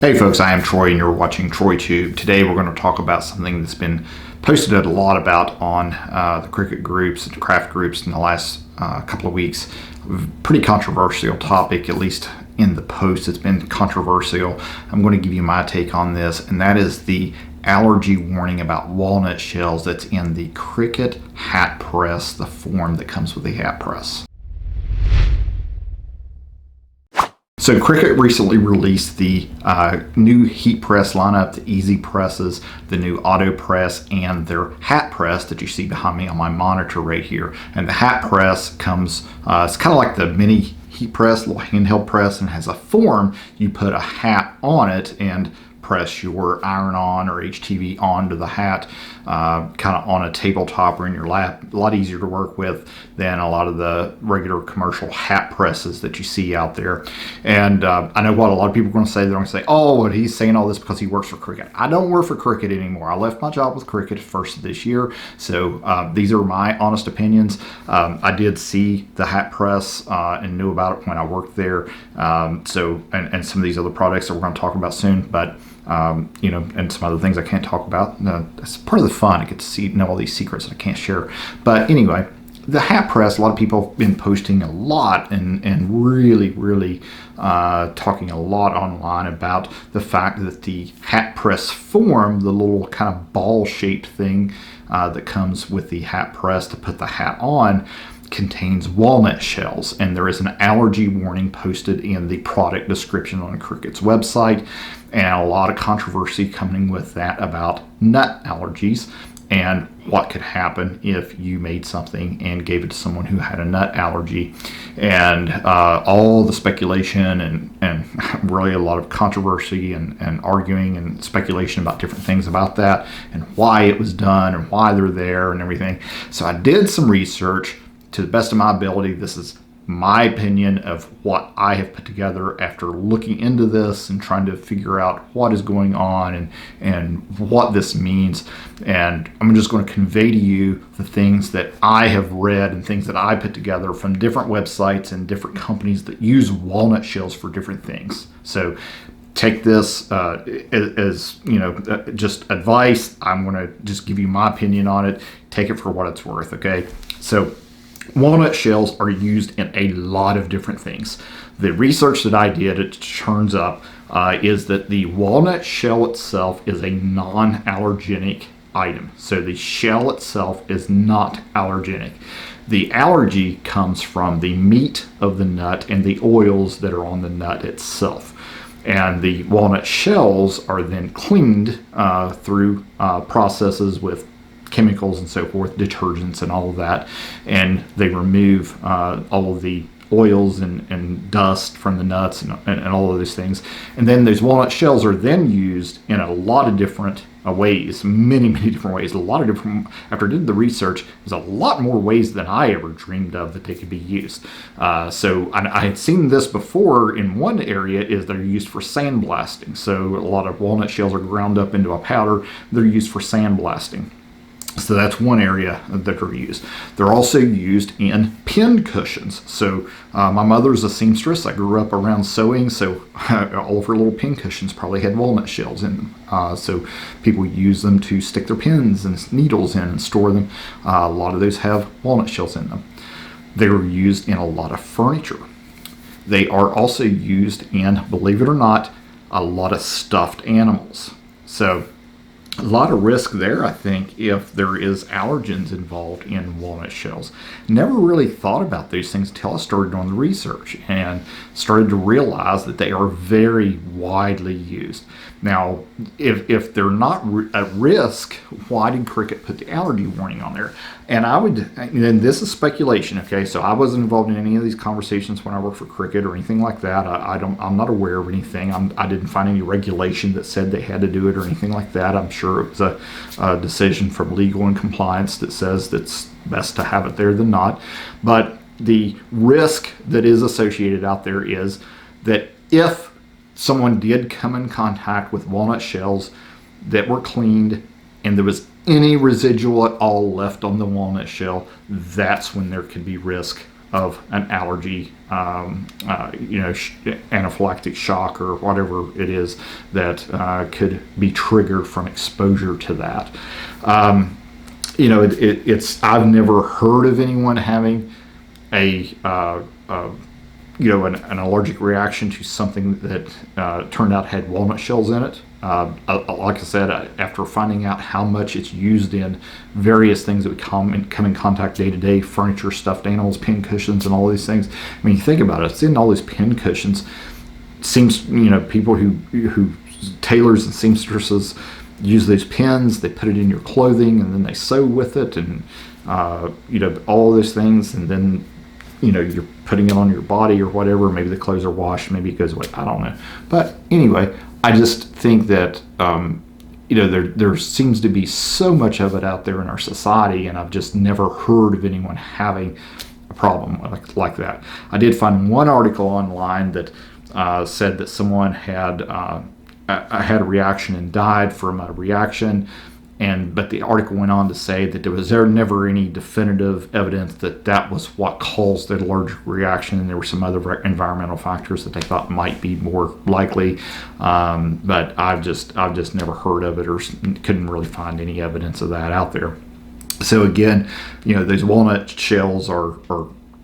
Hey folks, I am Troy and you're watching TroyTube. Today we're going to talk about something that's been posted a lot about on the Cricut groups and craft groups in the last couple of weeks. Pretty controversial topic, at least in the post. It's been controversial. I'm going to give you my take on this, and that is the allergy warning about walnut shells that's in the Cricut Hat Press, the form that comes with the hat press. So Cricut recently released the new heat press lineup, the easy presses, the new auto press, and their hat press that you see behind me on my monitor right here. And the hat press comes, it's kind of like the mini heat press, little handheld press, and has a form. You put a hat on it and press your iron-on or HTV onto the hat, kind of on a tabletop or in your lap. A lot easier to work with than a lot of the regular commercial hat presses that you see out there. And I know what a lot of people are going to say. They're going to say, oh, and he's saying all this because he works for Cricut. I don't work for Cricut anymore. I left my job with Cricut first of this year. So these are my honest opinions. I did see the hat press and knew about it when I worked there. And some of these other products that we're going to talk about soon. But and some other things I can't talk about. That's part of the fun. I get to know all these secrets that I can't share. But anyway, the hat press, a lot of people have been posting a lot and really talking a lot online about the fact that the hat press form, the little kind of ball-shaped thing that comes with the hat press to put the hat on, contains walnut shells, and there is an allergy warning posted in the product description on Cricut's website, and a lot of controversy coming with that about nut allergies and what could happen if you made something and gave it to someone who had a nut allergy, and all the speculation and really a lot of controversy and arguing and speculation about different things about that and why it was done and why they're there and everything. So I did some research. To the best of my ability, this is my opinion of what I have put together after looking into this and trying to figure out what is going on and what this means. And I'm just going to convey to you the things that I have read and things that I put together from different websites and different companies that use walnut shells for different things. So take this as just advice. I'm going to just give you my opinion on it. Take it for what it's worth, okay? So walnut shells are used in a lot of different things. The research that I did, it turns up, is that the walnut shell itself is a non-allergenic item. So the shell itself is not allergenic. The allergy comes from the meat of the nut and the oils that are on the nut itself. And the walnut shells are then cleaned through processes with chemicals and so forth, detergents and all of that, and they remove all of the oils and dust from the nuts and all of those things. And then those walnut shells are then used in a lot of different ways, many different ways. A lot of different. After I did the research, there's a lot more ways than I ever dreamed of that they could be used. So I had seen this before. In one area is they're used for sandblasting. So a lot of walnut shells are ground up into a powder. They're used for sandblasting. So that's one area that are used. They're also used in pin cushions. So my mother's a seamstress. I grew up around sewing, so all of her little pin cushions probably had walnut shells in them. So people use them to stick their pins and needles in and store them. A lot of those have walnut shells in them. They were used in a lot of furniture. They are also used in, believe it or not, a lot of stuffed animals. So a lot of risk there, I think, if there is allergens involved in walnut shells. Never really thought about these things until I started doing the research and started to realize that they are very widely used. Now, if they're not at risk, why did Cricut put the allergy warning on there? And this is speculation, okay? So I wasn't involved in any of these conversations when I worked for Cricut or anything like that. I'm not aware of anything. I didn't find any regulation that said they had to do it or anything like that. I'm sure it was a decision from legal and compliance that says it's best to have it there than not. But the risk that is associated out there is that if someone did come in contact with walnut shells that were cleaned and there was any residual at all left on the walnut shell, that's when there could be risk of an allergy, anaphylactic shock or whatever it is that could be triggered from exposure to that. I've never heard of anyone having an allergic reaction to something that turned out had walnut shells in it. Like I said, after finding out how much it's used in various things that we come in contact day to day, furniture, stuffed animals, pin cushions, and all these things. I mean, you think about it, it's in all these pin cushions. Seems, people who tailors and seamstresses use those pins, they put it in your clothing, and then they sew with it, and all those things, and then you're putting it on your body or whatever. Maybe the clothes are washed, maybe it goes away, I don't know. But anyway, I just think that there seems to be so much of it out there in our society, and I've just never heard of anyone having a problem like that. I did find one article online that said that someone had a reaction and died from a reaction, but the article went on to say that there was never any definitive evidence that was what caused the allergic reaction, and there were some other environmental factors that they thought might be more likely. But I've just never heard of it, or couldn't really find any evidence of that out there. So again, those walnut shells are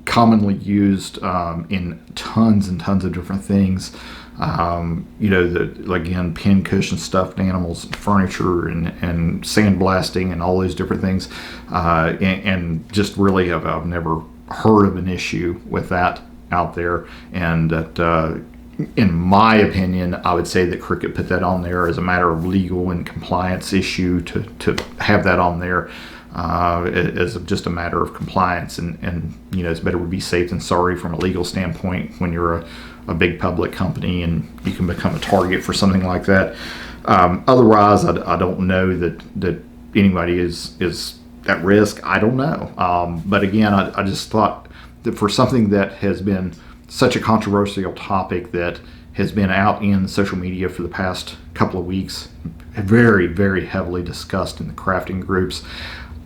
commonly used in tons and tons of different things. Again, pin cushions, stuffed animals, furniture, and sandblasting, and all those different things, and just really I've never heard of an issue with that out there. And that, in my opinion, I would say that Cricut put that on there as a matter of legal and compliance issue to have that on there. As just a matter of compliance, and it's better to be safe than sorry from a legal standpoint when you're a big public company and you can become a target for something like that. Otherwise, I don't know that anybody is at risk. I don't know. But again, I just thought that for something that has been such a controversial topic that has been out in social media for the past couple of weeks, very, very heavily discussed in the crafting groups,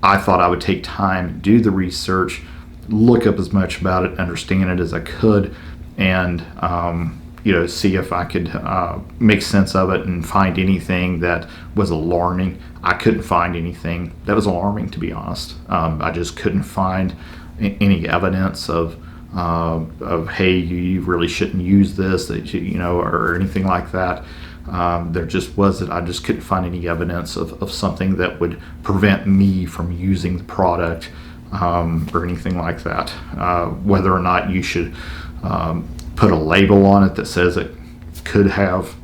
I thought I would take time, do the research, look up as much about it, understand it as I could, and see if I could make sense of it and find anything that was alarming. I couldn't find anything that was alarming, to be honest. I just couldn't find any evidence of hey, you really shouldn't use this, or anything like that. There just wasn't. I just couldn't find any evidence of something that would prevent me from using the product, or anything like that. Whether or not you should put a label on it that says it could have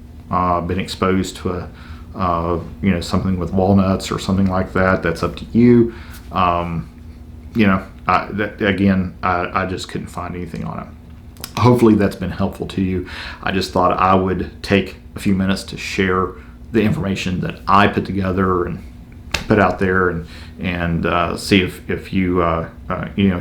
been exposed to something with walnuts or something like that, that's up to you. I just couldn't find anything on it. Hopefully that's been helpful to you. I just thought I would take a few minutes to share the information that I put together and put out there, and see if you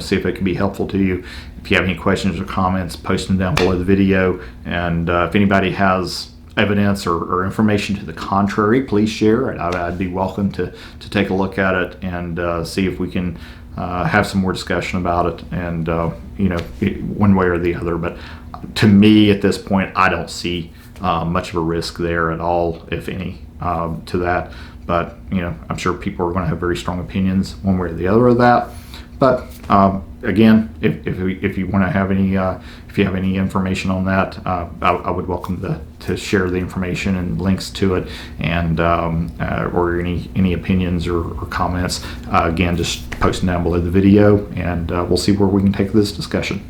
see if it can be helpful to you. If you have any questions or comments, post them down below the video. And if anybody has evidence or information to the contrary, please share it. I'd be welcome to take a look at it and see if we can have some more discussion about it, and one way or the other. But to me, at this point, I don't see much of a risk there at all, if any, to that. But I'm sure people are going to have very strong opinions one way or the other of that. But again, if you want to have any, if you have any information on that, I would welcome to share the information and links to it, and or any opinions or comments. Again, just post them down below the video, and we'll see where we can take this discussion.